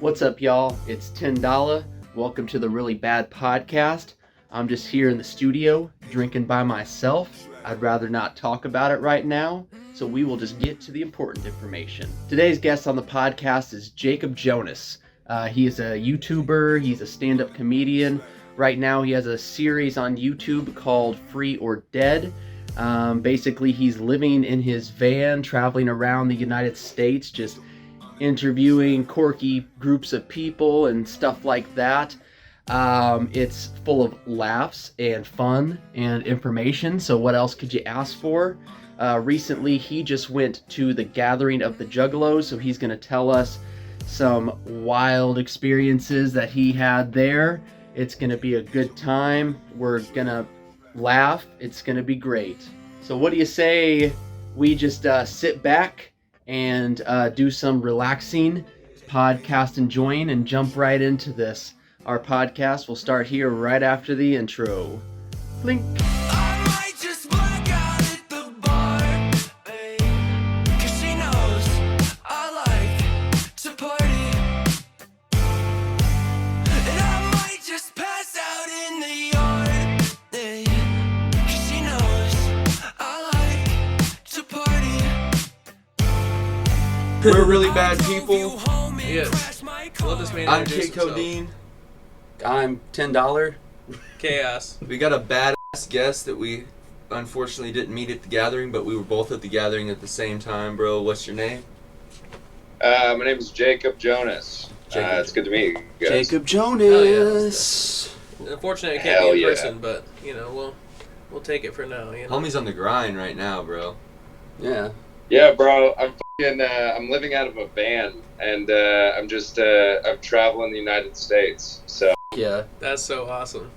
What's up, y'all? It's $10. Welcome to the Really Bad Podcast. I'm just here in the studio, drinking by myself. I'd rather not talk about it right now, so we will just get to the important information. Today's guest on the podcast is Jacob Jonas. He is a YouTuber, he's a stand-up comedian. Right now he has a series on YouTube called Free or Dead. Basically, he's living in his van, traveling around the United States, just interviewing quirky groups of people and stuff like that. It's full of laughs and fun and information, so what else could you ask for? Recently, he just went to the Gathering of the Juggalos, so he's going to tell us some wild experiences that he had there. It's going to be a good time. We're going to laugh. It's going to be great. So what do you say we just sit back and do some relaxing, podcast enjoying, and jump right into this. Our podcast will start here right after the intro. Blink. We're really bad people. Yes. Let this man I'm introduce Jacob himself. I'm $10. Chaos. We got a badass guest that we unfortunately didn't meet at the gathering, but we were both at the gathering at the same time, bro. What's your name? My name is Jacob Jonas. It's good to meet you guys. Jacob Jonas. Unfortunately, it can't Hell be in yeah. person, but we'll take it for now. You know? Homie's on the grind right now, bro. Yeah. Yeah, bro. I'm living out of a van, and I'm traveling the United States. So, Yeah. That's so awesome.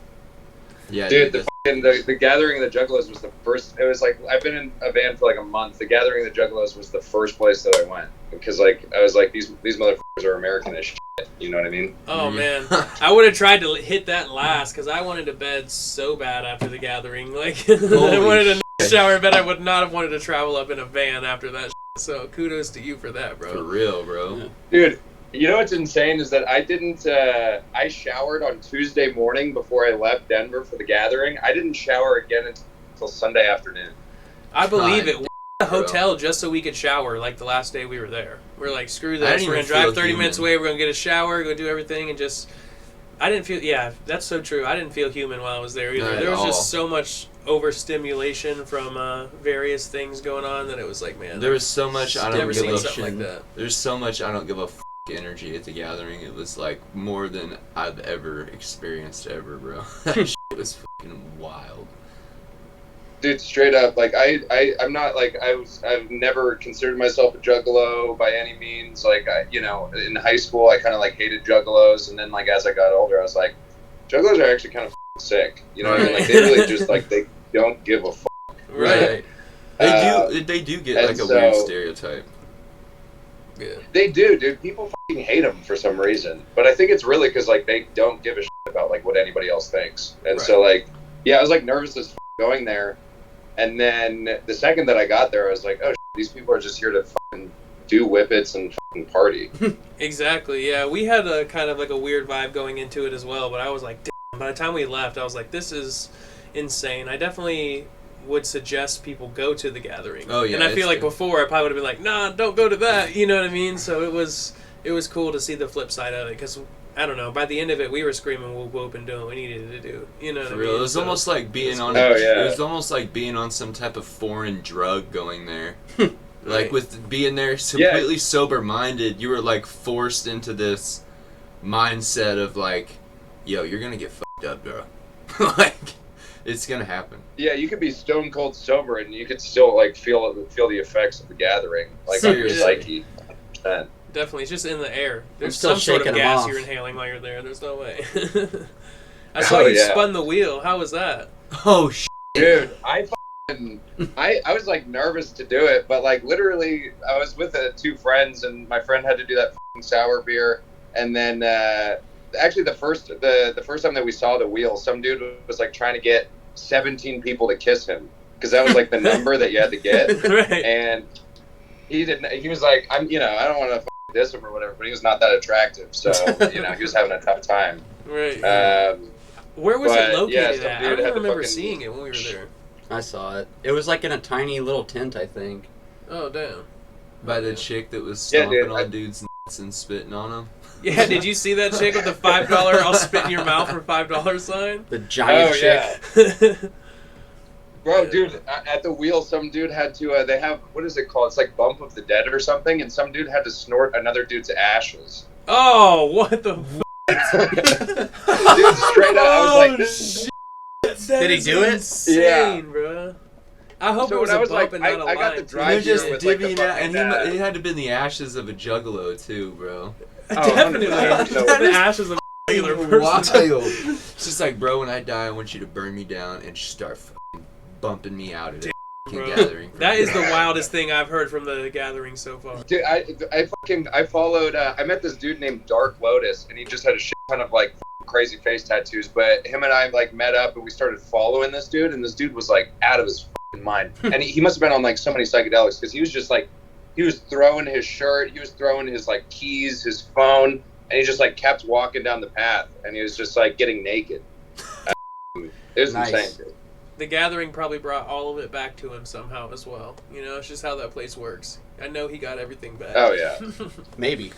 Yeah, dude, the Gathering of the Juggalos was the first. It was like I've been in a van for like a month. The Gathering of the Juggalos was the first place that I went because I was like these motherfuckers are American as shit. You know what I mean? Oh man, I would have tried to hit that last because I wanted to bed so bad after the gathering. Like I wanted a shower in bed. I would not have wanted to travel up in a van after that. So kudos to you for that, bro. For real, bro. Yeah. Dude, you know what's insane is that I didn't. I showered on Tuesday morning before I left Denver for the gathering. I didn't shower again until Sunday afternoon. I believe it. We Bro. had a hotel just so we could shower. Like the last day we were there, we're like, screw I this. didn't We're gonna even feel drive 30 human. minutes away. We're gonna get a shower, go do everything, and just. I didn't feel. Yeah, that's so true. I didn't feel human while I was there either. Not at There was all. just so much overstimulation from various things going on that it was like, man. There was so much I don't never give seen a something like that. There's so much I don't give a energy at the gathering. It was like more than I've ever experienced ever, bro. That shit was fucking wild. Dude, straight up, like I'm not like I've never considered myself a juggalo by any means. Like in high school, I kind of like hated juggalos, and then like as I got older, I was like, juggalos are actually kind of sick. You know what I mean? Like they really just like they don't give a fuck. Right. They do get like a weird stereotype. Yeah. They do, dude. People fucking hate them for some reason, but I think it's really because like they don't give a shit about like what anybody else thinks, and so like I was like nervous as going there. And then the second that I got there, I was like, oh, these people are just here to fucking do whippets and fucking party. Exactly, yeah. We had a kind of like a weird vibe going into it as well, but I was like, damn. By the time we left, I was like, this is insane. I definitely would suggest people go to the gathering. Oh, yeah. And I feel like before, I probably would have been like, nah, don't go to that. You know what I mean? So it was cool to see the flip side of it, because I don't know. By the end of it, we were screaming whoop whoop and doing what we needed to do. You know what I mean? Real. It was almost like being on. Oh, yeah. It was almost like being on some type of foreign drug going there. Right. Like with being there completely sober minded, you were like forced into this mindset of like, yo, you're gonna get fucked up, bro. Like, it's gonna happen. Yeah, you could be stone cold sober and you could still like feel the effects of the gathering, like on your psyche. 100%. Definitely, it's just in the air. There's still some sort of shaking 'em gas off. you're inhaling while you're there. There's no way. I saw you spun the wheel. How was that? Oh shit. Dude, I was like nervous to do it, but like literally, I was with two friends, and my friend had to do that sour beer, and then actually the first time that we saw the wheel, some dude was like trying to get 17 people to kiss him because that was like the number that you had to get, Right. and he didn't. He was like, I don't want to diss him or whatever, but he was not that attractive, so he was having a tough time. Right. Where was it located at? I don't remember seeing it when we were there. I saw it. It was like in a tiny little tent, I think. Oh, damn. By the chick that was stomping on dudes' nuts and spitting on them. Yeah, did you see that chick with the $5 I'll spit in your mouth for $5 sign? The giant chick. Yeah. Bro, dude, at the wheel, some dude had to, they have, what is it called? It's like Bump of the Dead or something, and some dude had to snort another dude's ashes. Oh, what the Dude, straight up, I was like, Did he do it? Insane, bro. I hope it was a bump and not a line. I got the They're drive just here with divvying like out, and it had to have been the ashes of a juggalo too, bro. Definitely. The ashes of a regular person. Wild. It's just like, bro, when I die, I want you to burn me down and just start bumping me out at a gathering. That is the wildest thing I've heard from the gathering so far. Dude, I followed, I met this dude named Dark Lotus, and he just had a shit ton of like crazy face tattoos, but him and I like met up and we started following this dude, and this dude was like out of his mind. And he must have been on like so many psychedelics, because he was just like, he was throwing his shirt, he was throwing his like keys, his phone, and he just like kept walking down the path, and he was just like getting naked. It was insane, dude. The gathering probably brought all of it back to him somehow as well. It's just how that place works. I know he got everything back. Oh yeah. Maybe.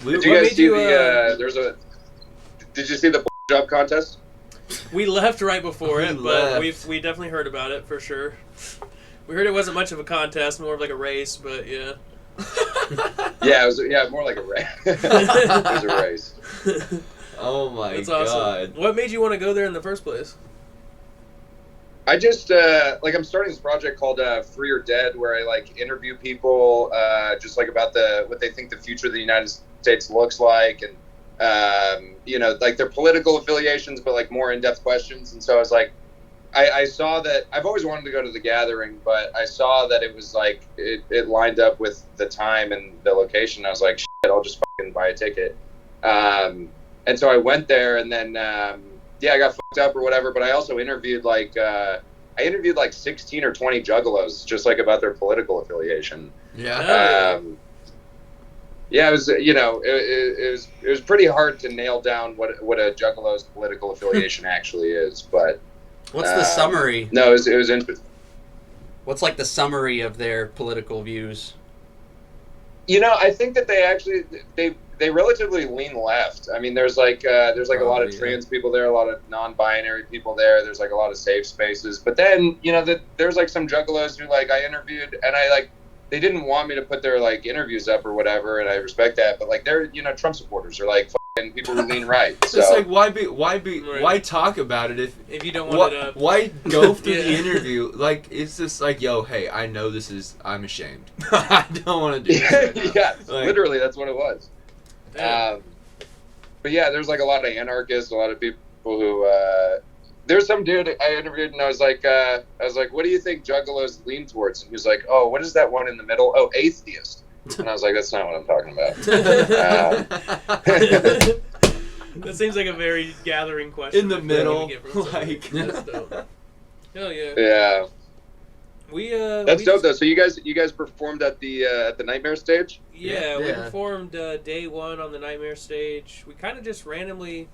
Did you guys see did you see the job contest? We left right before it, but we definitely heard about it for sure. We heard it wasn't much of a contest, more of like a race, but yeah. Yeah, it was more like a race. It was a race. Oh my That's god. awesome. What made you want to go there in the first place? I just I'm starting this project called Free or Dead, where I like interview people just like about what they think the future of the United States looks like, and like their political affiliations, but like more in-depth questions. And so I was like, I saw that I've always wanted to go to the gathering, but I saw that it was like it lined up with the time and the location. I was like, shit, I'll just fucking buy a ticket. And so I went there, and then I got fucked up or whatever. But I also interviewed like 16 or 20 juggalos, just like about their political affiliation. Yeah. Yeah, it was it was pretty hard to nail down what a juggalo's political affiliation actually is, but. What's the summary? No, it was interesting. What's like the summary of their political views? I think that they relatively lean left. I mean, there's like a lot of trans people there, a lot of non-binary people there. There's like a lot of safe spaces. But then, there's like some juggalos who like I interviewed, and they didn't want me to put their like interviews up or whatever, and I respect that. But like they're Trump supporters, or like fucking people who lean right. So it's like why talk about it if you don't want it up? Why go through the interview? Like it's just like, yo, hey, I know I'm ashamed. I don't want to do this. Right yeah, literally that's what it was. But yeah, there's like a lot of anarchists, a lot of people who. There's some dude I interviewed, and I was like, what do you think juggalos lean towards? And he was like, oh, what is that one in the middle? Oh, atheist. And I was like, that's not what I'm talking about. That seems like a very gathering question. In the middle, like. That's dope. Hell yeah. Yeah. That's dope though. So you guys performed at the Nightmare stage? Yeah, we performed day one on the Nightmare stage. We kind of just randomly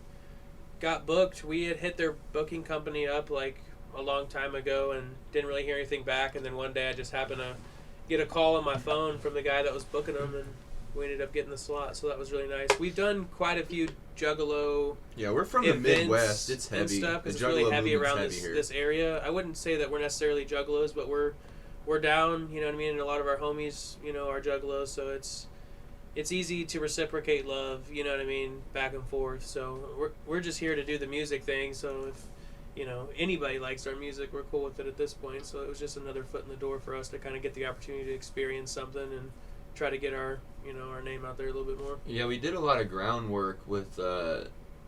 got booked. We had hit their booking company up like a long time ago and didn't really hear anything back, and then one day I just happened to get a call on my phone from the guy that was booking them, and we ended up getting the slot, so that was really nice. We've done quite a few juggalo we're from the Midwest. It's heavy. And stuff, it's really heavy around this area. I wouldn't say that we're necessarily juggalos, but we're down, you know what I mean, and a lot of our homies, are juggalos, so it's easy to reciprocate love, you know what I mean, back and forth. So we're just here to do the music thing. So if anybody likes our music, we're cool with it at this point. So it was just another foot in the door for us to kind of get the opportunity to experience something and try to get our our name out there a little bit more. Yeah, we did a lot of groundwork with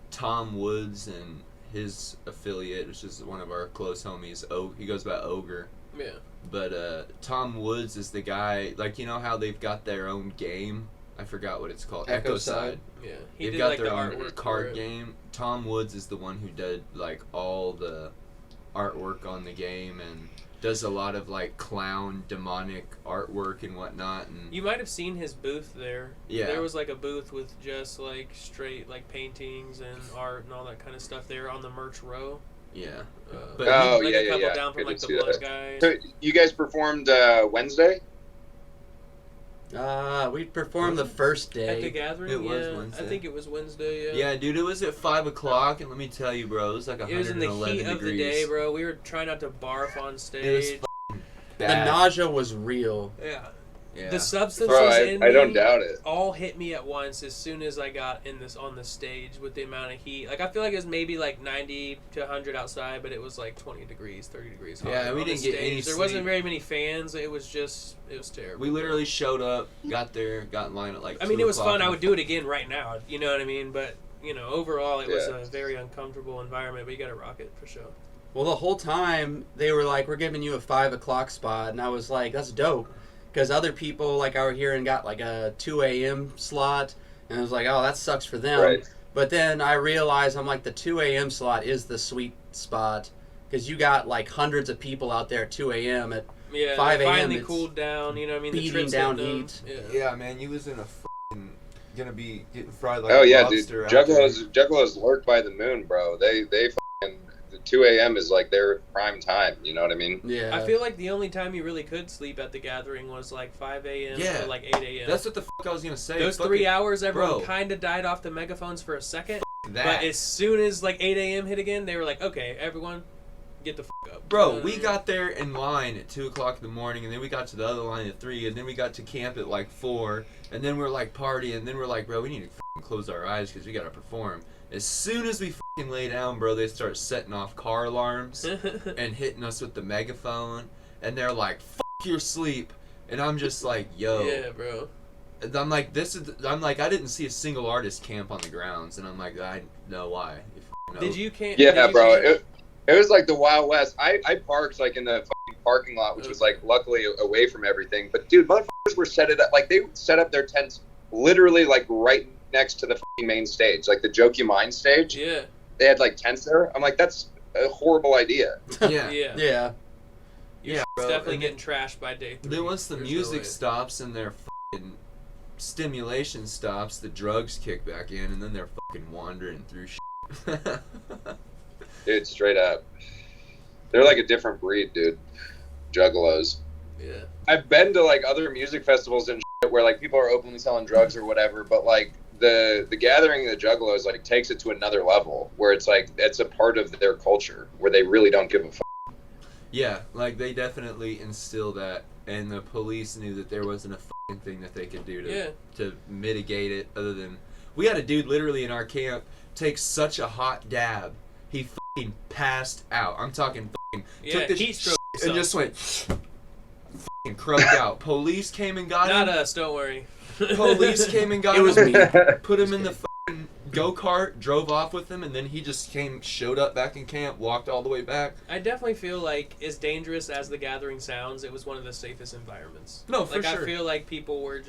Tom Woods and his affiliate, which is one of our close homies. He goes by Ogre. Yeah. But Tom Woods is the guy. Like, how they've got their own game. I forgot what it's called. Echoside. Yeah, they've got their own card game. Tom Woods is the one who did like all the artwork on the game, and does a lot of like clown demonic artwork and whatnot. And you might have seen his booth there. Yeah. There was like a booth with just like straight like paintings and art and all that kind of stuff there on the merch row. yeah, But Oh, like yeah, a yeah, couple yeah. down from Good like to the see Blood that. guy. So you guys performed Wednesday? We performed the first At the day. gathering, It was yeah. Wednesday. I think it was Wednesday. Yeah. yeah, dude, it was at 5 o'clock, and let me tell you, bro, it was like It was in the 111 heat degrees. of the day, bro. We were trying not to barf on It stage. was The bad. nausea was real. Yeah. Yeah. The substances Bro, in I don't me doubt it. all hit me at once as soon as I got in this on the stage with the amount of heat. Like I feel like it was maybe like 90 to 100 outside, but it was like 20 degrees, 30 degrees hot. Yeah, we on the didn't get stage. any There wasn't sleep. very many fans. It was terrible. We literally showed up, got there, got in line at like I mean, 2 it was o'clock fun. I and- would do it again right now. You know what I mean? But overall, it was Yeah. a very uncomfortable environment. But you got to rock it for sure. Well, the whole time they were like, "We're giving you a 5 o'clock spot," and I was like, "That's dope," because other people like out here and got like a 2 a.m. slot, and I was like, "Oh, that sucks for them." Right. But then I realized I'm like, the 2 a.m. slot is the sweet spot because you got like hundreds of people out there at 2 a.m. at Yeah, 5 they a.m. finally it's cooled down. You know what I mean? The beating trips down hitting them. heat. Yeah. Yeah, man, you was in a fucking gonna be getting fried like Oh a yeah, dude. lobster out there. Juggalos lurk by the moon, bro. They fucking the 2 a.m. is like their prime time. You know what I mean? Yeah. I feel like the only time you really could sleep at the gathering was like 5 a.m. Yeah. to like 8 a.m. That's what the fuck I was gonna say. Those Fucking 3 hours, everyone bro. kind of died off the megaphones for a second. that. But as soon as like 8 a.m. hit again, they were like, okay, everyone, get the fuck up. Bro, we got there in line at 2 o'clock in the morning, and then we got to the other line at 3, and then we got to camp at like 4, and then we're like partying, and then we're like, bro, we need to fucking close our eyes because we gotta perform. As soon as we fucking lay down, bro, they start setting off car alarms and hitting us with the megaphone, and they're like, fuck your sleep. And I'm just like, yo. Yeah, bro. And I'm like, I didn't see a single artist camp on the grounds, and I'm like, I know why. You fucking know. Did you camp? Yeah, did you bro. camp? It was like the Wild West. I parked like in the fucking parking lot, which was like luckily away from everything. But dude, motherfuckers were set it up like they set up their tents literally like right next to the fucking main stage, like the Joke You Mind stage. Yeah. They had like tents there. I'm like, that's a horrible idea. Yeah. Yeah. Yeah. Yeah, It's bro. definitely And getting trashed by day 3. then once the There's no music way. stops and their fucking stimulation stops, the drugs kick back in, and then they're fucking wandering through shit. Dude, straight up. They're like a different breed, dude. Juggalos. Yeah. I've been to like other music festivals and shit where like people are openly selling drugs or whatever, but like the Gathering of the Juggalos like takes it to another level where it's like it's a part of their culture where they really don't give a fuck. Yeah, like they definitely instill that, and the police knew that there wasn't a fucking thing that they could do to mitigate it. Other than we had a dude literally in our camp take such a hot dab, he fucking passed out. I'm talking fucking Yeah, took the heat stroke and just went fucking croaked out. Police came and got Not him. us, don't worry. Police came and got It him. was me. Put him in the fucking go-kart, drove off with him, and then he just showed up back in camp, walked all the way back. I definitely feel like, as dangerous as the gathering sounds, it was one of the safest environments. No, for like, sure. I feel like people were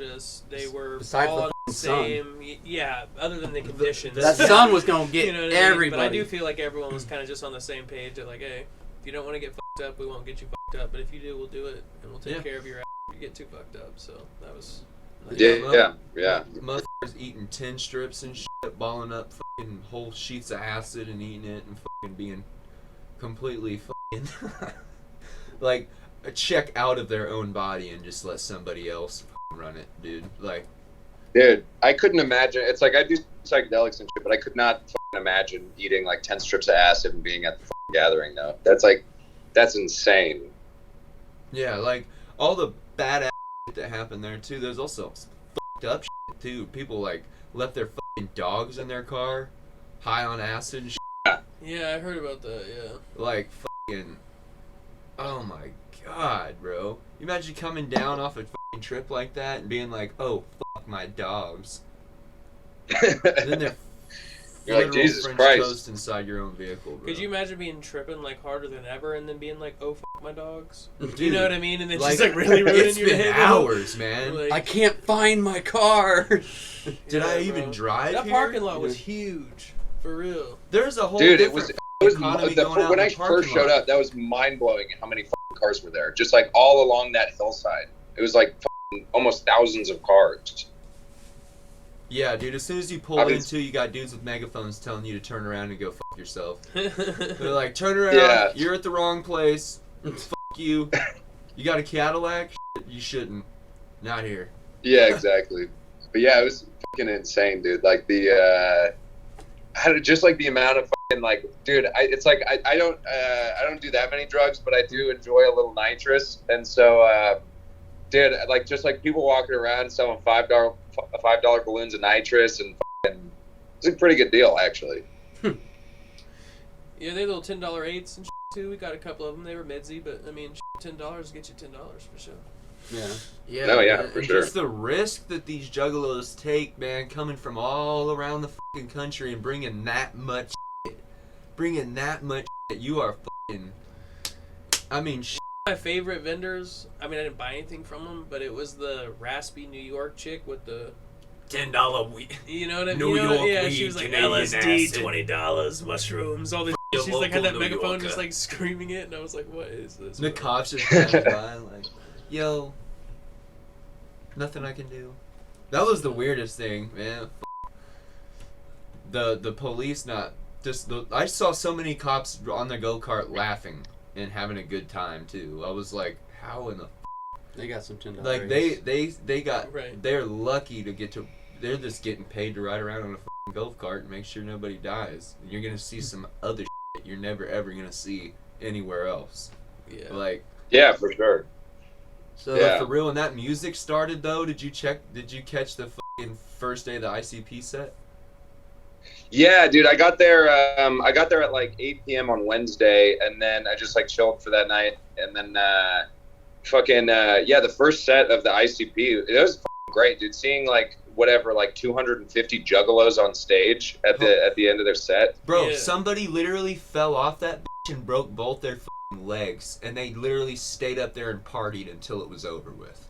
they were Besides all the on the sun. same, yeah, other than the conditions. That sun was gonna get You know what I mean? everybody. But I do feel like everyone was kind of just on the same page. They're like, hey, if you don't want to get fucked up, we won't get you fucked up. But if you do, we'll do it, and we'll take Yeah. care of your ass if you get too fucked up. So that was nice. Yeah. Motherfuckers eating 10 strips and shit, balling up fucking whole sheets of acid and eating it and fucking being completely fucking like check out of their own body and just let somebody else fucking run it, dude. Like, Dude, I couldn't imagine. It's like I do psychedelics and shit, but I could not fucking imagine eating like 10 strips of acid and being at the fucking gathering though. That's insane. yeah, like all the badass shit that happened there too. There's also some fucked up shit too. People like left their fucking dogs in their car, high on acid and shit. Yeah, I heard about that. Yeah. Like fucking, oh my god, bro. You imagine coming down off a fucking trip like that and being like, oh fuck my dogs. And then they're You're like, literal Jesus French Christ. toast inside your own vehicle, bro. Could you imagine being tripping like harder than ever and then being like, oh fuck my dogs? Dude, You know what I mean? And then like, just like really ruining it's your been day. hours, man. Like, I can't find my car. Did I yeah, even bro. drive That here? parking lot was Yeah. huge, for real. There's a whole Dude, it different was, it was economy going out when in I the parking first showed lot. up, that was mind blowing how many fucking cars were there, just like all along that hillside. It was like almost thousands of cars. Yeah, dude, as soon as you pull into, you got dudes with megaphones telling you to turn around and go fuck yourself. They're like, turn around, you're at the wrong place, fuck you. You got a Cadillac? Shit, you shouldn't. Not here. Yeah, exactly. But yeah, it was fucking insane, dude. Like just like the amount of fucking like, dude, it's like I don't do that many drugs, but I do enjoy a little nitrous, and so dude, like just like people walking around selling $5 balloons of nitrous, and fucking, it's a pretty good deal actually. Yeah, they little $10 8s and shit too. We got a couple of them. They were midsy, but I mean, $10 get you $10 for sure. Yeah. Yeah. No, yeah, man. for and sure. Just the risk that these juggalos take, man, coming from all around the fucking country and bringing that much shit. You are fucking. I mean, shit. My favorite vendors, I mean, I didn't buy anything from them, but it was the raspy New York chick with the $10 weed. You know what I mean? New York yeah, weed, she was like Canadian LSD, acid. $20, mushrooms, all this. Your She's like had that local New megaphone Yorker. just like screaming it, and I was like, "What is this?" The bro? cops just passing by like, yo, nothing I can do. That was the weirdest thing, man. The police not just I saw so many cops on the go-kart laughing and having a good time too. I was like, how in the They got some $10. like they got Right. they're lucky to get to they're just getting paid to ride around on a golf cart and make sure nobody dies. You're gonna see some other shit you're never ever gonna see anywhere else. Yeah. Like Yeah, for sure. so Yeah. for real when that music started though, did you catch the fucking first day of the ICP set? Yeah, dude, I got there at like 8 p.m. on Wednesday, and then I just like chilled for that night, and then the first set of the ICP, it was fucking great, dude. Seeing like whatever, like 250 juggalos on stage at the end of their set. Bro, Yeah. somebody literally fell off that bitch and broke both their fucking legs, and they literally stayed up there and partied until it was over with.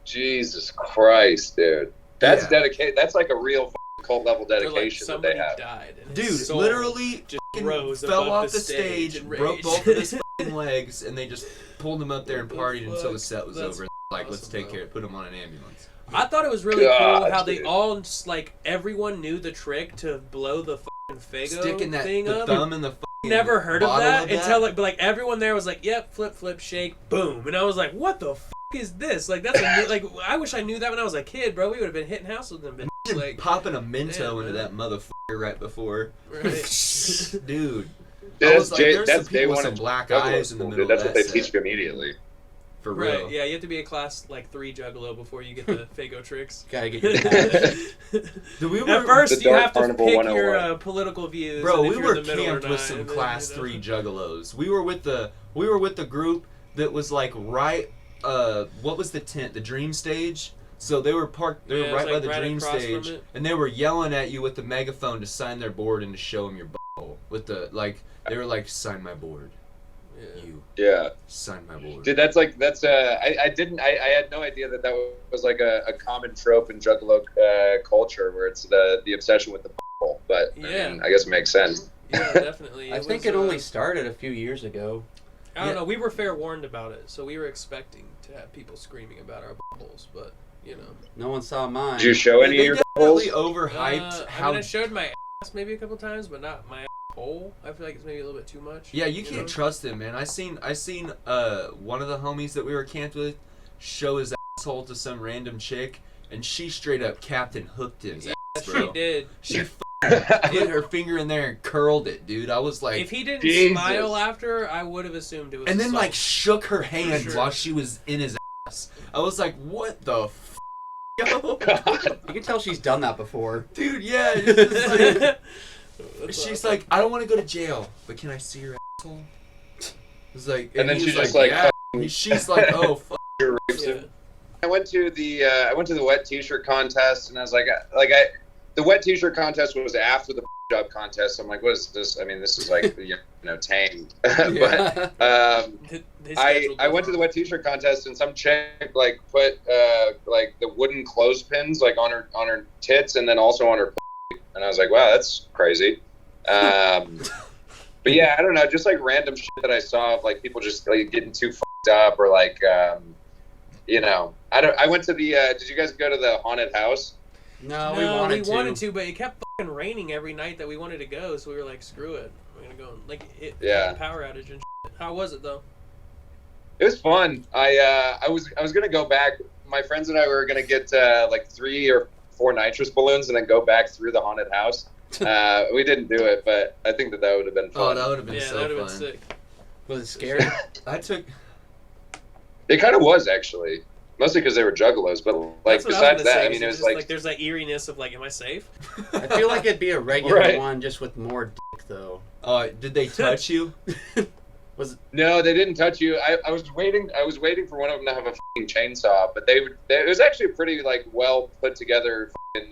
Jesus Christ, dude. That's Yeah. dedicated. That's like a real fucking cult level They're like, dedication that somebody they have. died. And Dude, his soul literally just fucking rose fell above off the the stage, in broke rage. both of his fucking legs, and they just pulled him up there and What the partied until the fuck? set was That's over. Like, let's awesome, take bro. care, put him on an ambulance. I thought it was really God, cool how they dude. all just, like everyone knew the trick to blow the fucking Fago Sticking that thing the up. thumb in the fucking Never heard of bottle that until like, but like everyone there was like, "Yep, flip, shake, boom," and I was like, "What the fuck is this?" Like that's a new, like I wish I knew that when I was a kid, bro. We would have been hitting house with them. Imagine Like, popping a Mento yeah, into man. that motherfucker right before. right. Dude. Dude, I was like, there's some that's day people with one some of black Juggalo eyes in the school, middle dude. That's of what that they teach set. you immediately. For real. Right, yeah, you have to be a class like 3 juggalo before you get the Fago tricks. Gotta get your badge. Dude, we At were, first, The you Dark have to Carnival pick 101. your political views. bro, and if we you're were in the middle or camped with not, some and then, class you know. 3 juggalos. We were with the group that was like right what was the tent? The Dream Stage? So they were parked. They Yeah, were it was, right by like, the right Dream across from Stage, it. and they were yelling at you with the megaphone to sign their board and to show them your butthole. With the like, they were like, "Sign my board, Yeah. you Yeah. sign my board." Dude, that's I had no idea that was like a common trope in Juggalo culture where it's the obsession with the butthole. But Yeah. I mean, I guess it makes sense. Yeah, definitely. I think was, it only started a few years ago. I don't Yeah. know. We were fair warned about it, so we were expecting to have people screaming about our buttholes, but you know. No one saw mine. Did you show any of They your definitely buttholes? overhyped I how. mean, I showed my ass maybe a couple times, but not my hole. I feel like it's maybe a little bit too much. Yeah, you can't know? trust him, man. I seen one of the homies that we were camped with show his asshole to some random chick, and she straight up Captain Hooked his Yeah, ass, bro. she did. She put her finger in there and curled it, dude. I was like, If he didn't Jesus. smile after, I would have assumed it was. and then assault. like shook her hand sure. while she was in his ass. I was like, what the f***, yo? You can tell she's done that before. Dude, yeah. It's just like, That's she's awesome. like, I don't want to go to jail, but can I see your asshole? It's like, And then he's she just like yeah. She's like, oh, fuck. Yeah. I went to the wet T-shirt contest, and I was like the wet T-shirt contest was after the job contest. So I'm like, what is this? I mean, this is like tame. But They I scheduled went to the wet T-shirt contest, and some chick like put like the wooden clothespins like on her tits, and then also on her. And I was like, wow, that's crazy. But But yeah, I don't know, just like random shit that I saw of like people just like getting too fucked up or like, you know, I went to the, did you guys go to the haunted house? No, No, we wanted to. but it kept fucking raining every night that we wanted to go, so we were like, screw it. We're gonna go. Like, it had a power outage and shit. How was it, though? It was fun. I was gonna go back. My friends and I were gonna get like 3 or 4 nitrous balloons and then go back through the haunted house. We didn't do it, but I think that would have been fun. Oh, that would have been so that would have fun. been sick. Was it scary? It kind of was, actually. Mostly because they were juggalos, but like besides that, I mean, it was like there's that eeriness of like, am I safe? I feel like it'd be a regular one, just with more dick, though. Did they touch you? No, they didn't touch you. I was waiting. I was waiting for one of them to have a fucking chainsaw, but it was actually a pretty like well put together fucking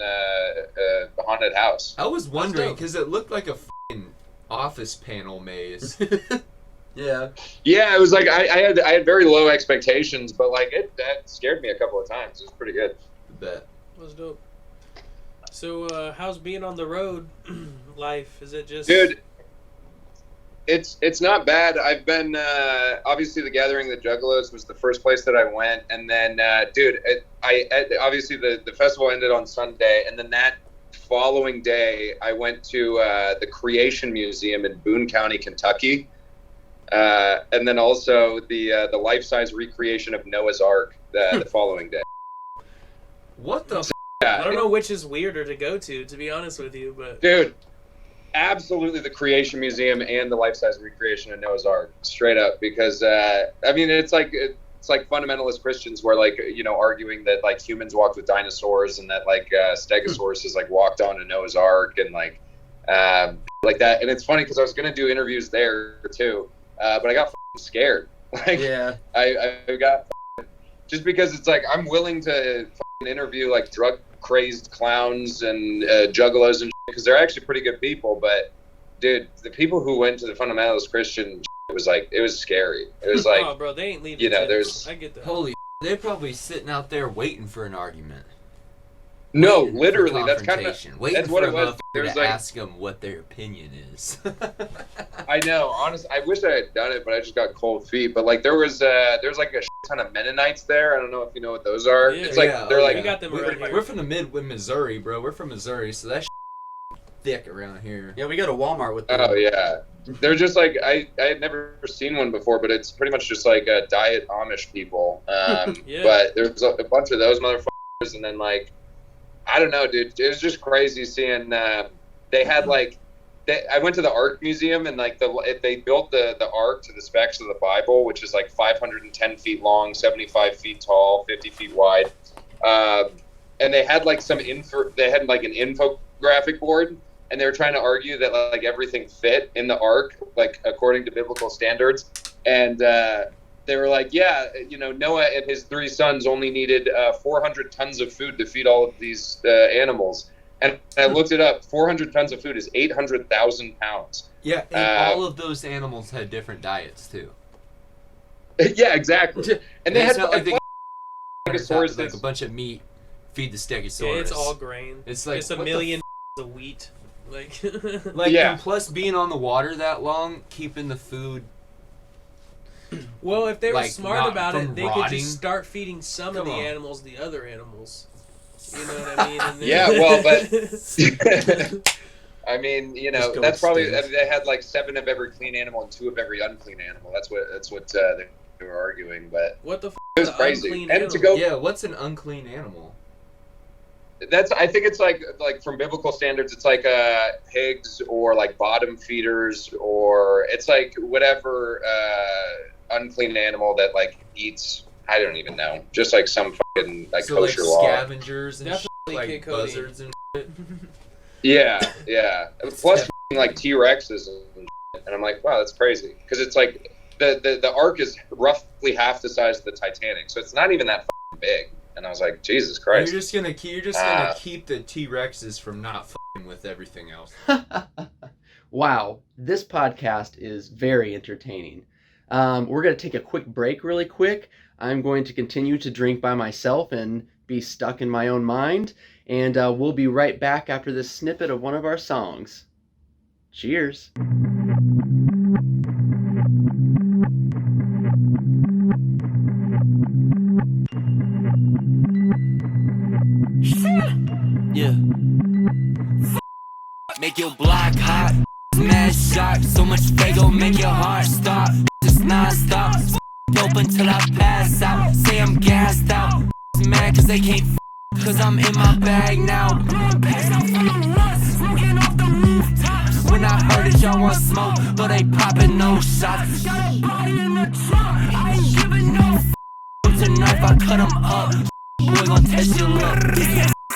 haunted house. I was wondering because it looked like a fucking office panel maze. Yeah. Yeah, it was like I had very low expectations, but like that scared me a couple of times. It was pretty good. I bet. That was dope. So, how's being on the road life? Is it just... Dude, it's not bad. I've been obviously the Gathering of the Juggalos was the first place that I went, and then dude, obviously the festival ended on Sunday, and then that following day I went to the Creation Museum in Boone County, Kentucky. And then also the life-size recreation of Noahs Ark the following day. What the? I don't know which is weirder to go to be honest with you, but dude, absolutely the Creation Museum and the life-size recreation of Noahs Ark, straight up. Because I mean, it's like fundamentalist Christians were like, you know, arguing that like humans walked with dinosaurs and that like Stegosauruses like walked onto Noah's Ark and like that. And it's funny because I was gonna do interviews there too. But I got scared. Like, yeah, I got just because it's like I'm willing to interview like drug crazed clowns and juggalos and because they're actually pretty good people. But dude, the people who went to the fundamentalist Christian, it was scary. It was like, oh, bro, they ain't leaving. You know, there's I get that. Holy, they're probably sitting out there waiting for an argument. No, literally, that's kind of waiting what for it was. There's to like, ask them what their opinion is. I know, honestly, I wish I had done it, but I just got cold feet. But like, there's like a shit ton of Mennonites there. I don't know if you know what those are. Yeah, it's like they're like we got them around here. We're from the Missouri, bro. We're from Missouri, so that's thick around here. Yeah, we go to Walmart with them. Oh yeah, they're just like I had never seen one before, but it's pretty much just like diet Amish people. Yeah. But there's a bunch of those motherfuckers, and then like. I don't know, dude. It was just crazy seeing. They had like, I went to the Ark Museum and like they built the Ark to the specs of the Bible, which is like 510 feet long, 75 feet tall, 50 feet wide, and they had like They had like an infographic board, and they were trying to argue that like everything fit in the Ark, like according to biblical standards, and. They were like, yeah, you know, Noah and his 3 sons only needed 400 tons of food to feed all of these animals. And I looked it up. 400 tons of food is 800,000 pounds. Yeah, and all of those animals had different diets, too. Yeah, exactly. And they had like Stegosaurus. Like a bunch of meat, feed the Stegosaurus. Yeah, it's all grain. It's like it's a million of wheat. Like, yeah. And plus being on the water that long, keeping the food... Well, if they were smart about it, they could rotting. just start feeding some of the animals the other animals. You know what I mean? And then... Yeah, well, but I mean, you know, that's probably they had like 7 of every clean animal and 2 of every unclean animal. That's what they were arguing. But what the? It was crazy. And to go, yeah, what's an unclean animal? I think it's like from biblical standards, it's like pigs or like bottom feeders, or it's like whatever unclean animal that like eats. I don't even know. Just like some fucking like so kosher like law. Scavengers and shit, like buzzards and shit. Yeah. Plus like T-Rexes and shit. And I'm like, wow, that's crazy. Because it's like the Ark is roughly half the size of the Titanic, so it's not even that fucking big. And I was like, Jesus Christ. You're just gonna keep the T-Rexes from not fucking with everything else. Wow, this podcast is very entertaining. We're going to take a quick break really quick. I'm going to continue to drink by myself and be stuck in my own mind. And we'll be right back after this snippet of one of our songs. Cheers. make your block hot. Mad shock, so much fago, make your heart stop. Just non-stop, dope until I pass out. Say I'm gassed out, mad cause they can't cause I'm in my bag now. Pass out full of runs, smoking off the rooftops. When I heard it, y'all want smoke, but they popping no shots. Got a body in the trunk, I ain't giving no with a knife, I cut them up. We're gon' test your luck.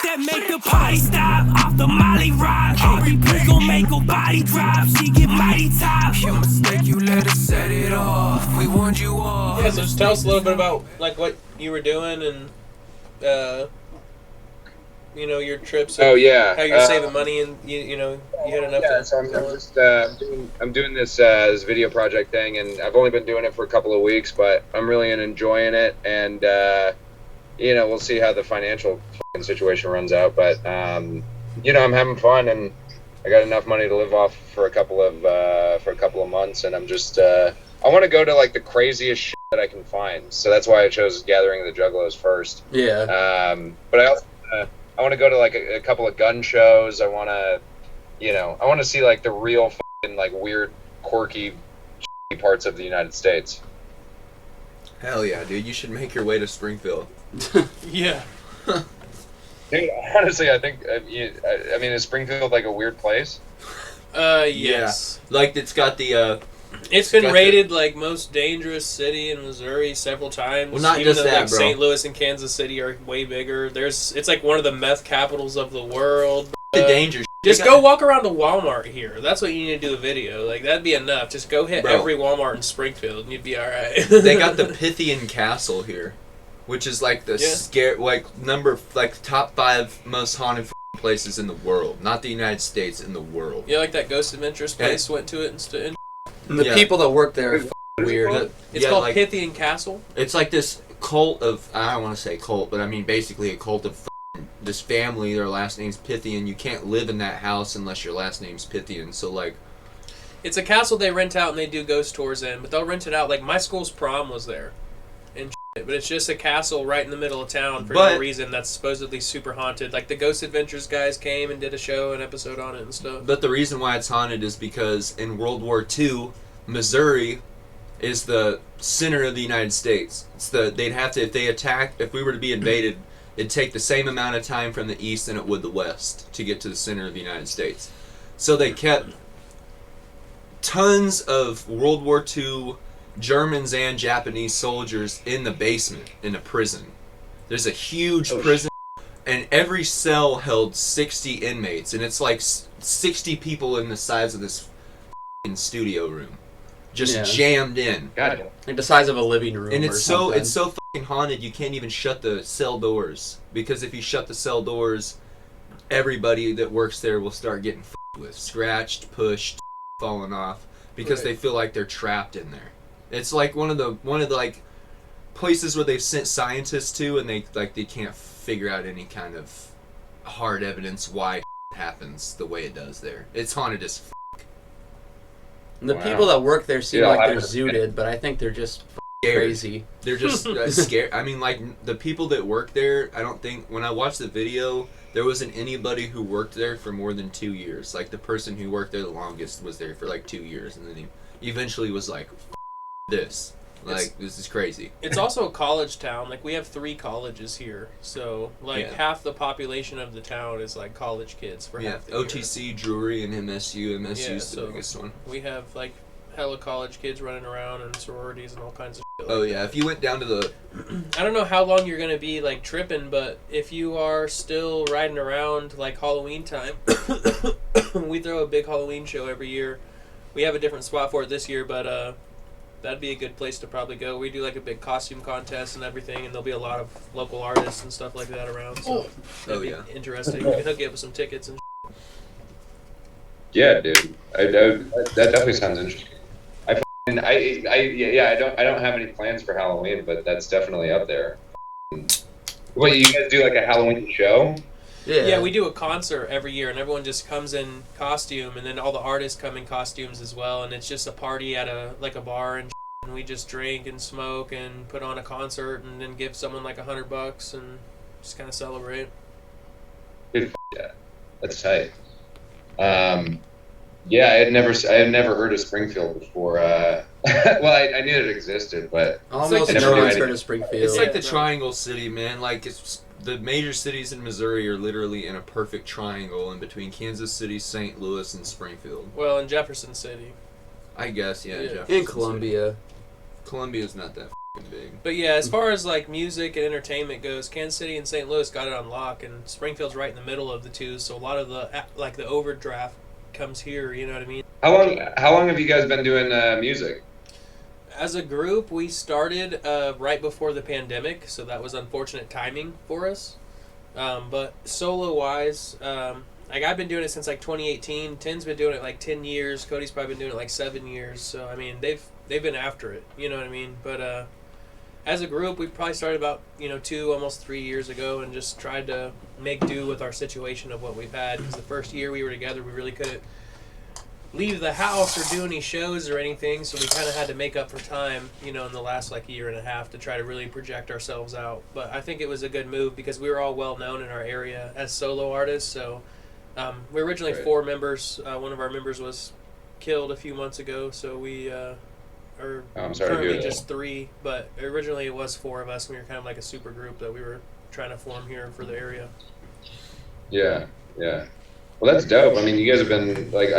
That make the party stop off the Molly rock. Every brick gon' make her body drop. She get mighty top. You mistake, you let us set it off. We warned you off. Yeah, so just tell us a little bit about like what you were doing and you know, your trips. Oh yeah, how you're saving money and you know you had enough. Yeah, so I'm just doing this video project thing, and I've only been doing it for a couple of weeks, but I'm really enjoying it, and you know, we'll see how the financial situation runs out, but you know, I'm having fun, and I got enough money to live off for a couple of months, and I'm just I want to go to like the craziest shit that I can find, so that's why I chose Gathering of the Juggalos first. Yeah. But I also I want to go to like a couple of gun shows. I want to see like the real like weird, quirky parts of the United States. Hell yeah, dude! You should make your way to Springfield. Yeah. Dude, honestly, I think I mean, is Springfield like a weird place? Yes. Yeah. Like it's got the. It's been rated like most dangerous city in Missouri several times. Well, not even just though, that, like, bro. St. Louis and Kansas City are way bigger. It's like one of the meth capitals of the world. The danger. Just go walk around to Walmart here. That's what you need to do a video. Like that'd be enough. Just go hit every Walmart in Springfield and you'd be all right. They got the Pythian Castle here, which is like the top 5 most haunted places in the world. Not the United States, in the world. Yeah, like that Ghost Adventures place. Went to it and The people that work there are weird. It's called Pythian Castle. It's like this cult of, I don't want to say cult, but I mean basically a cult of this family. Their last name's Pythian. You can't live in that house unless your last name's Pythian. So like, it's a castle they rent out and they do ghost tours in, but they'll rent it out. Like my school's prom was there, and but it's just a castle right in the middle of town for no reason. That's supposedly super haunted. Like the Ghost Adventures guys came and did a show, an episode on it and stuff. But the reason why it's haunted is because in World War II, Missouri is the center of the United States. They'd have to, if we were to be invaded, it'd take the same amount of time from the east than it would the west to get to the center of the United States. So they kept tons of World War II Germans and Japanese soldiers in the basement in a prison. There's a huge prison, and every cell held 60 inmates, and it's like 60 people in the size of this studio room, just jammed in. God. Like the size of a living room. And it's so fucking haunted. You can't even shut the cell doors, because if you shut the cell doors, everybody that works there will start getting with, scratched, pushed, falling off, because they feel like they're trapped in there. It's like one of the like places where they've sent scientists to, and they can't figure out any kind of hard evidence why it happens the way it does there. It's haunted as The people that work there seem like they're zooted, but I think they're just crazy. They're just scared. I mean, like the people that work there, I don't think, when I watched the video, there wasn't anybody who worked there for more than 2 years. Like the person who worked there the longest was there for like 2 years, and then he eventually was like, this is crazy. It's also a college town. Like we have 3 colleges here, so like half the population of the town is like college kids for half the OTC, year. Drury, and MSU. MSU's the biggest one. We have like hella college kids running around and sororities and all kinds of shit. Oh yeah, if you went down to the, I don't know how long you're gonna be like tripping, but if you are still riding around like Halloween time, we throw a big Halloween show every year. We have a different spot for it this year, but that'd be a good place to probably go. We do like a big costume contest and everything, and there'll be a lot of local artists and stuff like that around. So that'd be interesting. We can hook you up with some tickets and. Yeah, dude. That definitely sounds interesting. I don't have any plans for Halloween, but that's definitely up there. What, you guys do like a Halloween show? Yeah, we do a concert every year, and everyone just comes in costume, and then all the artists come in costumes as well, and it's just a party at a bar, and we just drink and smoke and put on a concert, and then give someone like $100 and just kind of celebrate. Dude, yeah, that's tight. Yeah, I had never heard of Springfield before. Well, I knew it existed, but Almost like no the- one's heard of Springfield. It's like Yeah, the no. Triangle City, man. Like it's the major cities in Missouri are literally in a perfect triangle in between Kansas City, St. Louis, and Springfield. Well, in Jefferson City. I guess, yeah. Yeah. Jefferson In Columbia. City. Columbia's not that f***ing big. But yeah, as far as like music and entertainment goes, Kansas City and St. Louis got it on lock, and Springfield's right in the middle of the two. So a lot of the overdraft comes here. You know what I mean? How long have you guys been doing music? As a group, we started right before the pandemic, so that was unfortunate timing for us. But solo-wise, like I've been doing it since like 2018. Tin's been doing it like 10 years. Cody's probably been doing it like 7 years. So I mean, they've been after it. You know what I mean? But as a group, we probably started about 2, almost 3 years ago, and just tried to make do with our situation of what we've had. Because the first year we were together, we really couldn't leave the house or do any shows or anything, so we kind of had to make up for time, in the last like year and a half to try to really project ourselves out. But I think it was a good move because we were all well known in our area as solo artists. So we were originally Right. 4 members. One of our members was killed a few months ago, so we are I'm sorry to hear currently that. just 3. But originally it was 4 of us, and we were kind of like a super group that we were trying to form here for the area. Yeah. Well, that's dope. I mean, you guys have been like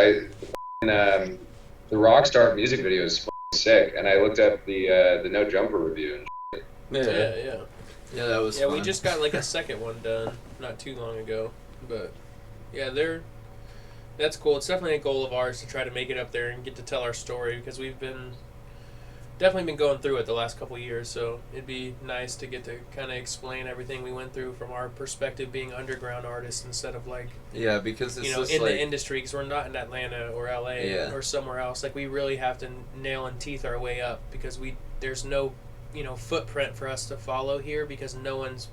the Rockstar music video is sick, and I looked up the No Jumper review. Yeah. Yeah, that was Yeah, fun. we just got like a second one done not too long ago, but yeah, that's cool. It's definitely a goal of ours to try to make it up there and get to tell our story because we've definitely been going through it the last couple of years. So it'd be nice to get to kind of explain everything we went through from our perspective, being underground artists instead of like Yeah, because it's just in like, the industry, because we're not in Atlanta or LA Yeah. or somewhere else. Like we really have to nail and teeth our way up because there's no footprint for us to follow here because no one's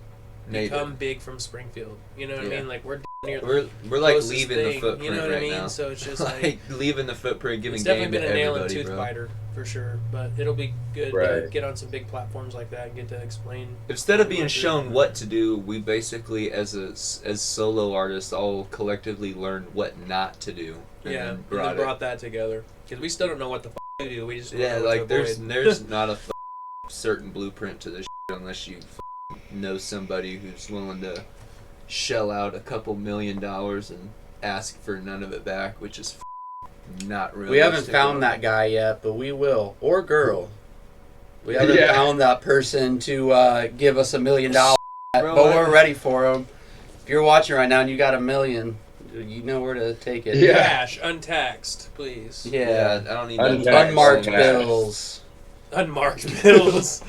native. become big from Springfield. You know what I Yeah. mean? Like we're near We're the like closest leaving thing, the footprint you know what right I mean? now. So it's just like leaving the footprint, giving it's game definitely to been a nail and everybody, tooth bro. biter for sure. But it'll be good to Right. get on some big platforms like that and get to explain. Instead of being what shown you're- what to do, we basically, as solo artists, all collectively learned what not to do. And Yeah, then and brought then brought that together because we still don't know what the to do. We just don't know what like to there's avoid. not a certain blueprint to this unless you know somebody who's willing to shell out a couple $1 million and ask for none of it back, which is not really. We haven't found that guy yet, but we will. Or girl. We haven't Yeah. found that person to give us $1 million, Bro, but we're ready for him. If you're watching right now and you got $1 million, you know where to take it. Yeah. Cash, untaxed, please. Yeah, I don't need Untaxed. that. Unmarked Cash. bills. Unmarked bills.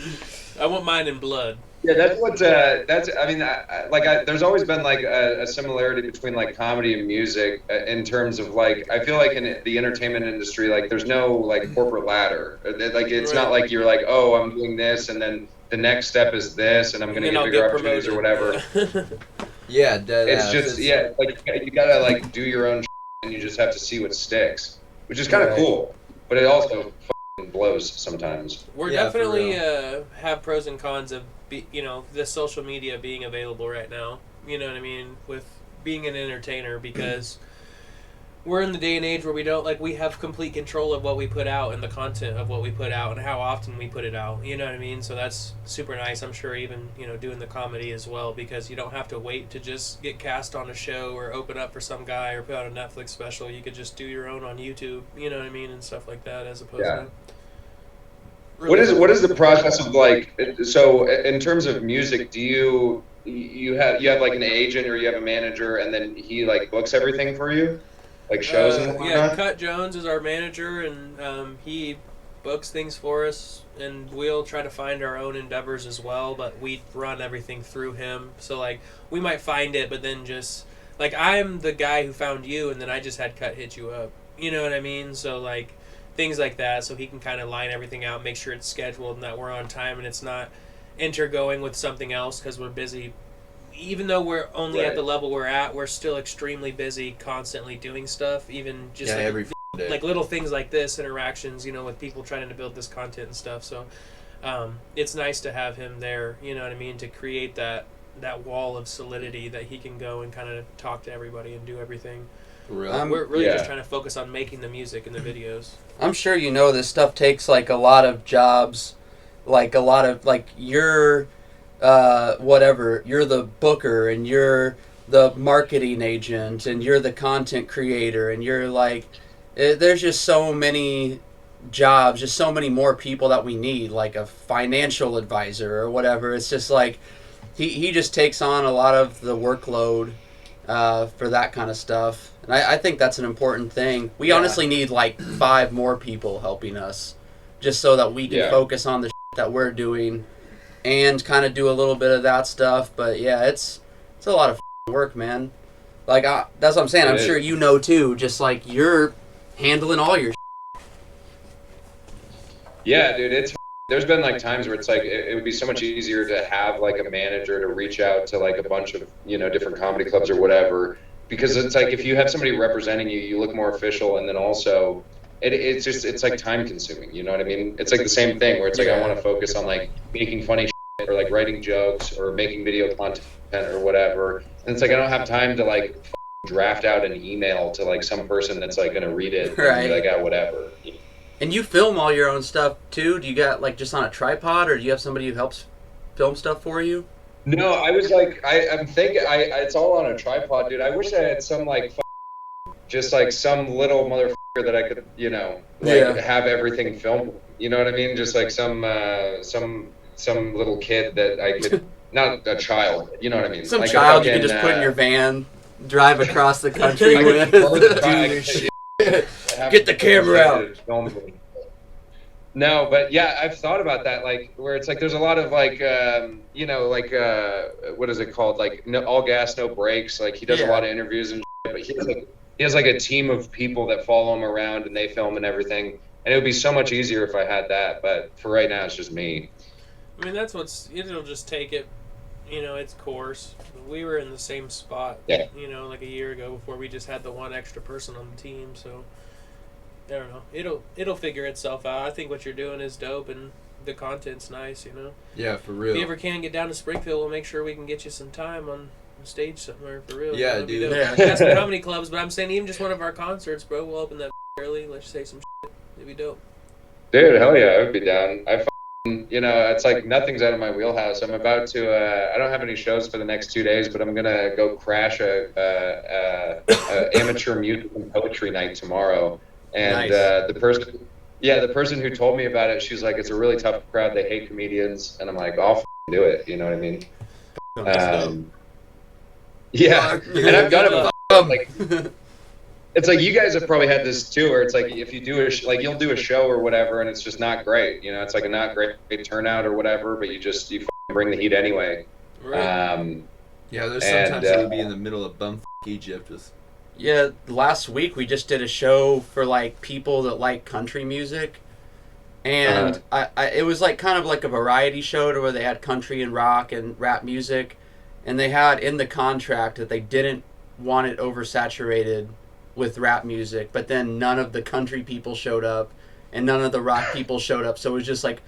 I want mine in blood. Yeah, that's what. That's. I mean, there's always been like a similarity between like comedy and music in terms of like. I feel like in the entertainment industry, like there's no like corporate ladder. Like it's not like you're like, oh, I'm doing this, and then the next step is this, and I'm gonna And get I'll bigger get opportunities or whatever. Yeah, dead It's ass. just like you gotta like do your own and you just have to see what sticks, which is kind of Right. cool, but it also blows sometimes. We're Yeah, for definitely have pros and cons of the social media being available right now. You know what I mean, with being an entertainer, because we're in the day and age where we have complete control of what we put out and the content of what we put out and how often we put it out. You know what I mean? So that's super nice. I'm sure even doing the comedy as well, because you don't have to wait to just get cast on a show or open up for some guy or put out a Netflix special. You could just do your own on YouTube. You know what I mean, and stuff like that, as opposed Yeah. to. What is the process of like? So in terms of music, do you have like an agent or you have a manager, and then he like books everything for you, like shows and Yeah, whatnot? Cut Jones is our manager, and he books things for us, and we'll try to find our own endeavors as well, but we run everything through him. So like we might find it, but then just like I'm the guy who found you, and then I just had Cut hit you up. You know what I mean? So like things like that, so he can kind of line everything out, make sure it's scheduled and that we're on time and it's not intergoing with something else because we're busy. Even though we're only at the level we're at, we're still extremely busy, constantly doing stuff. Even just like, every day. like little things like this, interactions, with people trying to build this content and stuff. So it's nice to have him there. You know what I mean? To create that wall of solidity that he can go and kind of talk to everybody and do everything. For real. We're really just trying to focus on making the music and the videos. I'm sure you know this stuff takes like a lot of jobs, like a lot of like you're whatever, you're the booker and you're the marketing agent and you're the content creator and you're like there's just so many jobs, just so many more people that we need, like a financial advisor or whatever. It's just like he just takes on a lot of the workload for that kind of stuff. And I think that's an important thing. We honestly need like 5 more people helping us just so that we can focus on the shit that we're doing and kind of do a little bit of that stuff. But yeah, it's a lot of work, man. Like that's what I'm saying. I'm sure you know too, just like you're handling all your Yeah, dude, there's been like times where it's like it would be so much easier to have like a manager to reach out to like a bunch of, you know, different comedy clubs or whatever, because it's like if you have somebody representing you, you look more official, and then also it's like time consuming, you know what I mean? It's like the same thing where it's like I want to focus on like making funny shit or like writing jokes or making video content or whatever, and it's like I don't have time to like draft out an email to like some person that's like gonna read it and be like, whatever. And you film all your own stuff too? Do you got like just on a tripod, or do you have somebody who helps film stuff for you? No, I was like, I'm thinking, it's all on a tripod, dude. I wish I had some like, just like some little motherfucker that I could, you know, like have everything filmed. You know what I mean? Just like some little kid that I could, not a child. You know what I mean? Some like child you can just put in your van, drive across the country with. Get the camera out. No, but yeah, I've thought about that, like, where it's like there's a lot of like, you know, like, what is it called? Like, no, all gas, no brakes. Like, he does a lot of interviews and shit, but he has like a team of people that follow him around and they film and everything. And it would be so much easier if I had that, but for right now, it's just me. I mean, it'll just take it, you know, its course. We were in the same spot, you know, like a year ago before we just had the one extra person on the team, so I don't know. It'll figure itself out. I think what you're doing is dope, and the content's nice, you know. Yeah, for real. If you ever can get down to Springfield, we'll make sure we can get you some time on stage somewhere, for real. Yeah, dude. We got some comedy clubs, but I'm saying even just one of our concerts, bro, we'll open that early. Let's say some shit. It'd be dope. Dude, hell yeah, I would be down. You know, it's like nothing's out of my wheelhouse. I'm about to, I don't have any shows for the next 2 days, but I'm going to go crash a amateur music and poetry night tomorrow. And the person who told me about it, she's like, it's a really tough crowd. They hate comedians. And I'm like, I'll do it. You know what I mean? Yeah. And I've done it before. Like, it's like you guys have probably had this too, where it's like if you do you'll do a show or whatever, and it's just not great. You know, it's like a not great turnout or whatever, but you bring the heat anyway. Right. Yeah, there's sometimes you'll be in the middle of bumfuck Egypt with. Yeah, last week we just did a show for like people that like country music, and it was like kind of like a variety show to where they had country and rock and rap music, and they had in the contract that they didn't want it oversaturated with rap music, but then none of the country people showed up and none of the rock people showed up, so it was just like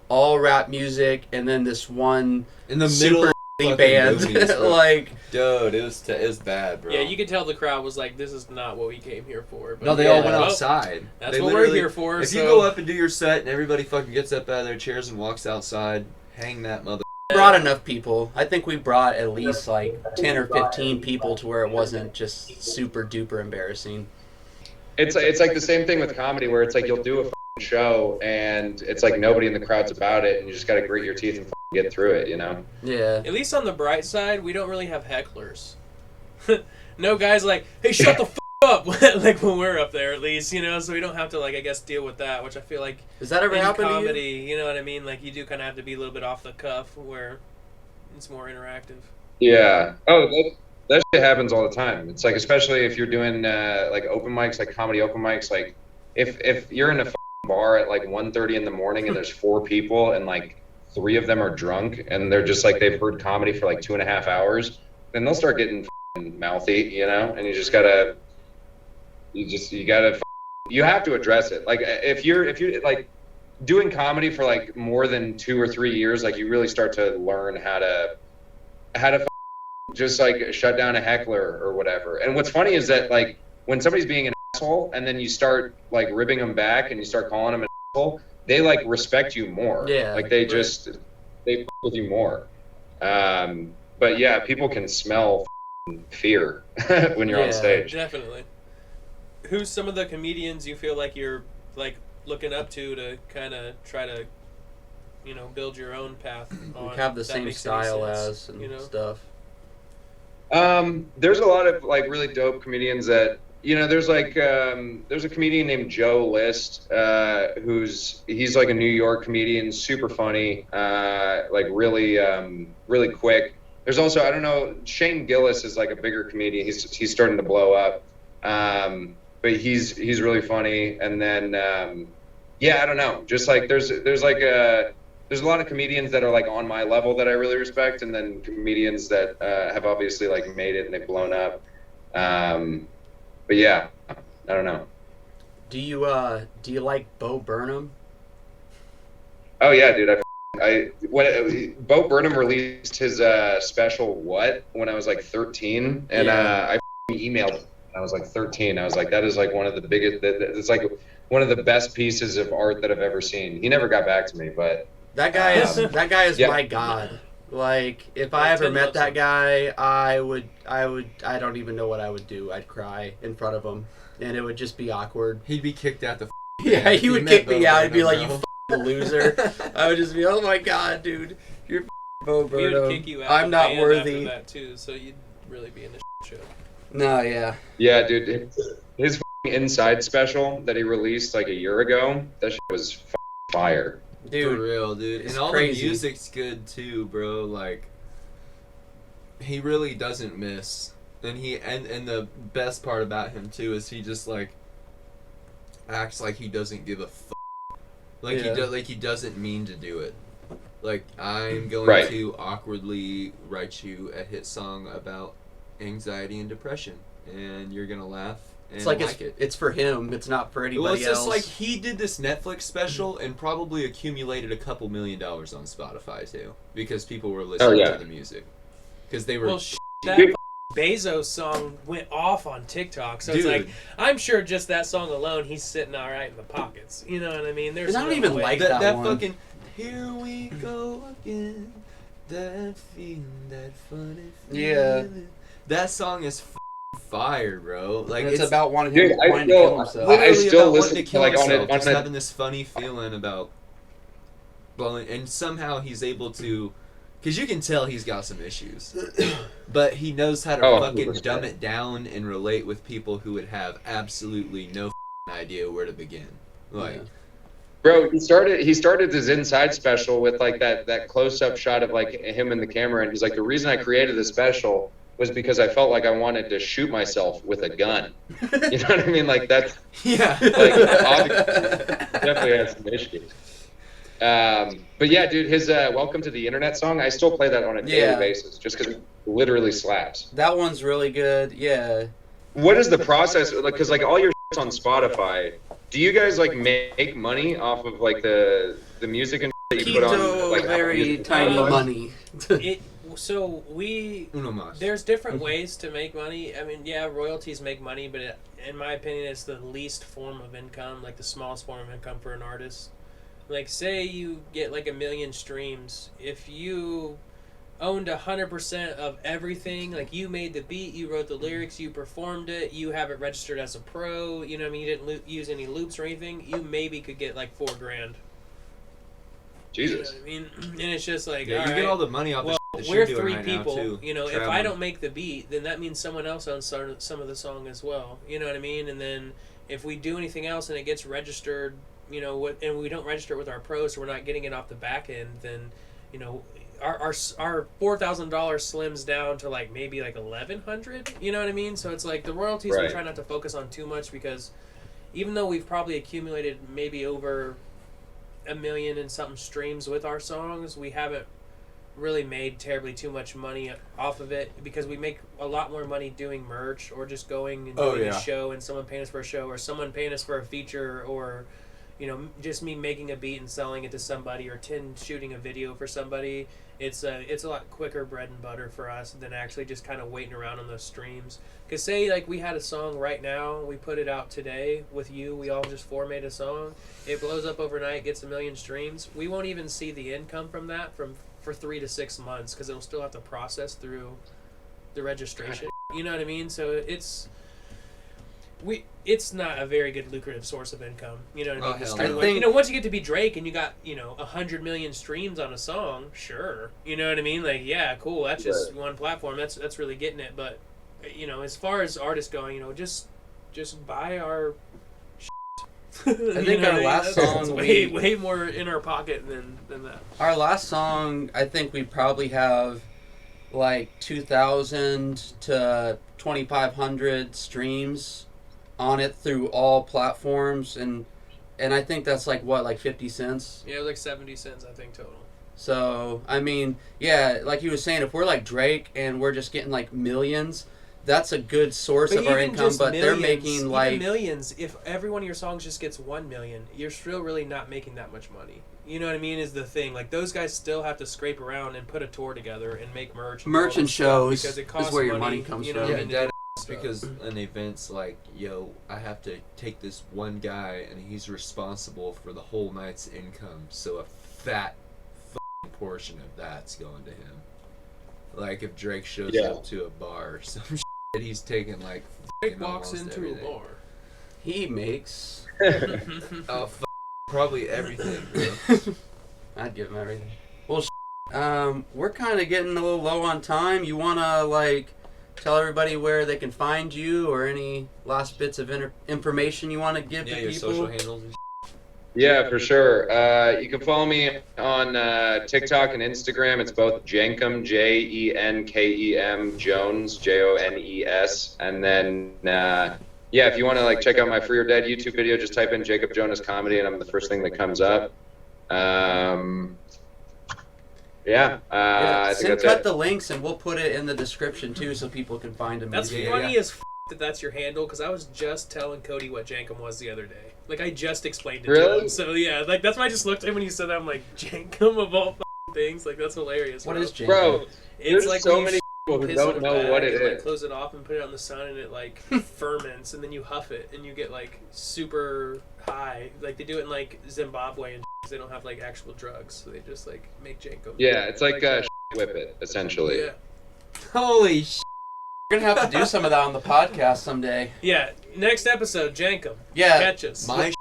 all rap music and then this one in the super middle band movies, like dude, it was bad, bro. Yeah, you could tell the crowd was like, this is not what we came here for. But no, they all went outside. That's what we're here for. If you go up and do your set and everybody fucking gets up out of their chairs and walks outside, hang that mother. Brought enough people. I think we brought at least like 10 or 15 people to where it wasn't just super duper embarrassing. It's like the same thing with comedy, where it's like you'll do a show and it's like nobody in the crowd's about it, and you just got to grit your teeth and get through it, you know? Yeah. At least on the bright side, we don't really have hecklers. No guys like, hey, shut the up, like when we're up there, at least, you know, so we don't have to, like, I guess, deal with that, which I feel like does that ever happen comedy, to you know what I mean? Like, you do kind of have to be a little bit off the cuff where it's more interactive. Yeah. Oh, that shit happens all the time. It's like, especially if you're doing like open mics, like comedy open mics, like if you're in a bar at like 1:30 in the morning and there's 4 people and like 3 of them are drunk and they're just like they've heard comedy for like 2.5 hours, then they'll start getting mouthy, you know, and you have to address it. Like if you're like doing comedy for like more than 2 or 3 years, like you really start to learn how to just like shut down a heckler or whatever. And what's funny is that like when somebody's being an asshole and then you start like ribbing them back and you start calling them an asshole, they like respect you more. Yeah. Like they f- with you more. But yeah, people can smell fear when you're on stage. Definitely. Who's some of the comedians you feel like you're like looking up to kind of try to, you know, build your own path on? Have the same style as and stuff. There's a lot of like really dope comedians that, you know, there's like there's a comedian named Joe List, he's like a New York comedian, super funny, like really really quick. There's also, I don't know, Shane Gillis is like a bigger comedian. He's starting to blow up, but he's really funny. And then I don't know, just like there's a lot of comedians that are like on my level that I really respect, and then comedians that have obviously like made it and they've blown up. But yeah, I don't know. Do you like Bo Burnham? Oh yeah, dude. Bo Burnham released his special when I was like 13, and I emailed him when I was like 13. I was like, that is like one of the biggest. It's like one of the best pieces of art that I've ever seen. He never got back to me, but that guy is my god. Like, if I ever met that guy, I don't even know what I would do. I'd cry in front of him, and it would just be awkward. He'd be kicked out the. Yeah, he would kick me out. He'd be like, "You loser." I would just be, "Oh my god, dude, you're Bo Burnham. He would kick you out I'm not after worthy." that too, so you'd really be in the show. No, yeah. Yeah, dude. His Inside special that he released like a year ago, that shit was fire. Dude, for real, dude. And all crazy. The music's good too, bro. Like, he really doesn't miss. And and the best part about him too is he just like acts like he doesn't give a fuck. Like he doesn't mean to do it. Like, I'm going to awkwardly write you a hit song about anxiety and depression, and you're gonna laugh. It's like it's for him. It's not for anybody else. Well, it's just like he did this Netflix special and probably accumulated a couple $1 million on Spotify too, because people were listening to the music. Because they were. Well, that Bezos song went off on TikTok, so it's like, I'm sure just that song alone, he's sitting all right in the pockets. You know what I mean? There's I don't even like that one. Fucking here we go again, that feeling, that funny feeling. Yeah. That song is fire, bro. Like, it's about wanting to kill himself. I still listen to like just having this funny feeling about blowing, and somehow he's able to, because you can tell he's got some issues, but he knows how to fucking 100%. Dumb it down and relate with people who would have absolutely no idea where to begin. Like, bro, he started his Inside special with like that close up shot of like him in the camera, and he's like, the reason I created this special was because I felt like I wanted to shoot myself with a gun. You know what I mean? Like, that's like definitely has some issues. But yeah, dude, his Welcome to the Internet song, I still play that on a daily basis just because it literally slaps. That one's really good, yeah. What is the process? Like, because like all your shit's on Spotify, do you guys like make money off of like the music and that you put on? Like, very tiny money. So there's different ways to make money. I mean, yeah, royalties make money, but in my opinion, it's the least form of income, like the smallest form of income for an artist. Like, say you get like 1 million streams. If you owned 100% of everything, like you made the beat, you wrote the lyrics, you performed it, you have it registered as a pro, you know what I mean, you didn't use any loops or anything, you maybe could get like $4,000. Jesus. You know what I mean? And it's just like, you get all the money off the shit we're you're doing three right people, now, too. you know, Traveling. if I don't make the beat, then that means someone else owns some of the song as well. You know what I mean? And then if we do anything else and it gets registered, you know, and we don't register it with our pro, so we're not getting it off the back end, then, you know, our $4,000 slims down to like maybe like $1,100. You know what I mean? So it's like the royalties we try not to focus on too much, because even though we've probably accumulated maybe over 1 million and something streams with our songs, we haven't really made terribly too much money off of it, because we make a lot more money doing merch or just going and doing a show and someone paying us for a show, or someone paying us for a feature, or, just me making a beat and selling it to somebody, or Tin shooting a video for somebody, it's a lot quicker bread and butter for us than actually just kind of waiting around on those streams. Because say like we had a song right now, we put it out today with you, we all just made a song, it blows up overnight, gets 1 million streams, we won't even see the income from that for 3 to 6 months, because it'll still have to process through the registration. You know what I mean? So it's not a very good lucrative source of income. You know what I mean? Once you get to be Drake and you got 100 million streams on a song, sure. You know what I mean? Like, yeah, cool. That's just one platform. That's really getting it. But as far as artists going, just buy our. I think our last song way more in our pocket than that. Our last song, I think we probably have like 2,000 to 2,500 streams on it through all platforms, and I think that's like 50 cents? Yeah, like 70 cents I think total. So I mean, yeah, like you were saying, if we're like Drake and we're just getting like millions, that's a good source of our income. But they're making like millions. If every one of your songs just gets 1 million, you're still really not making that much money. You know what I mean? Is the thing. Like, those guys still have to scrape around and put a tour together and make merch and shows, because it costs is where your money comes from. Yeah, that because an event's like, I have to take this one guy and he's responsible for the whole night's income, so a fat portion of that's going to him. Like if Drake shows up to a bar or some shit, he's taking like Drake walks into everything. a bar. He makes probably everything, bro. I'd give him everything. Well, we're kind of getting a little low on time. You wanna like tell everybody where they can find you, or any last bits of information you want to give to your people? social handles and Yeah, for sure. You can follow me on TikTok and Instagram. It's both Jenkem, Jenkem Jones, Jones. And then, if you want to like check out my Free or Dead YouTube video, just type in Jacob Jonas comedy, and I'm the first thing that comes up. I think cut the links, and we'll put it in the description too, so people can find them. That's funny as that's your handle, because I was just telling Cody what Jenkem was the other day. Like, I just explained it to him. So yeah, like that's why I just looked at him when you said that. I'm like, Jenkem of all things. Like, that's hilarious. What is Jenkem? Bro, it's like so many people who don't know what it is. Like, close it off and put it out in the sun, and it like ferments, and then you huff it, and you get like super high. Like, they do it in like Zimbabwe, and they don't have like actual drugs, so they just like make Jenkem. Yeah, it's like whip it essentially. Yeah. Holy shit. We're gonna have to do some of that on the podcast someday. Yeah, next episode, Jenkem. Yeah. Catch us. We'll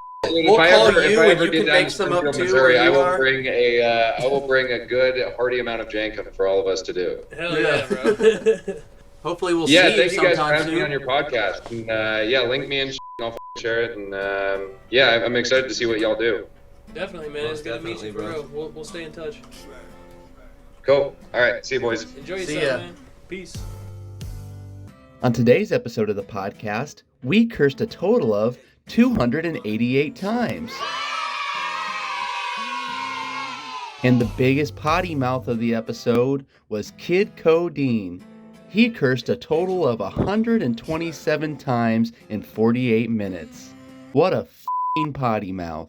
call you, and you can make some up too. Missouri, I will bring a good hearty amount of Jenkem for all of us to do. Hell yeah, bro. Hopefully we'll see you thank you guys for sometime having me on your podcast. And, link me and I'll share it. And I'm excited to see what y'all do. Definitely, man. It's good to meet you, bro. We'll stay in touch. Cool. All right. See you, boys. Enjoy yourself, man. Peace. On today's episode of the podcast, we cursed a total of 288 times. And the biggest potty mouth of the episode was Kid Codeine. He cursed a total of 127 times in 48 minutes. What a f***ing potty mouth.